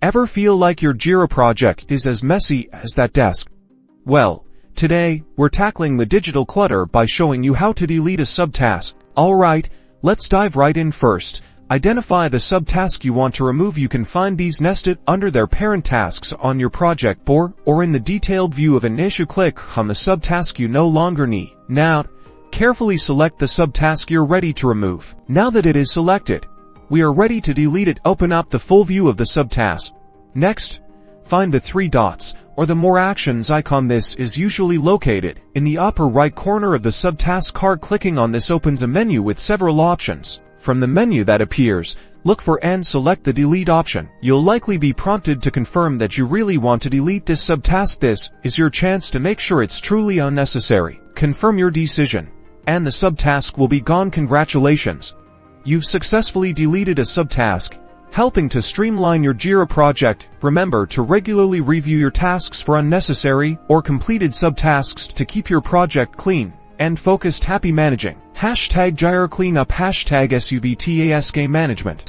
Ever feel like your Jira project is as messy as that desk? Well, today, we're tackling the digital clutter by showing you how to delete a subtask. Alright, let's dive right in first. Identify the subtask you want to remove. You can find these nested under their parent tasks on your project board or in the detailed view of an issue. Click on the subtask you no longer need. Now, carefully select the subtask you're ready to remove. Now that it is selected, we are ready to delete it. Open up the full view of the subtask. Next, find the three dots or the More Actions icon. This is usually located in the upper right corner of the subtask card. Clicking on this opens a menu with several options. From the menu that appears, look for and select the Delete option. You'll likely be prompted to confirm that you really want to delete this subtask. This is your chance to make sure it's truly unnecessary. Confirm your decision, and the subtask will be gone. Congratulations! You've successfully deleted a subtask, helping to streamline your Jira project. Remember to regularly review your tasks for unnecessary or completed subtasks to keep your project clean and focused. Happy managing. #Jira Cleanup #SUBTASK Management.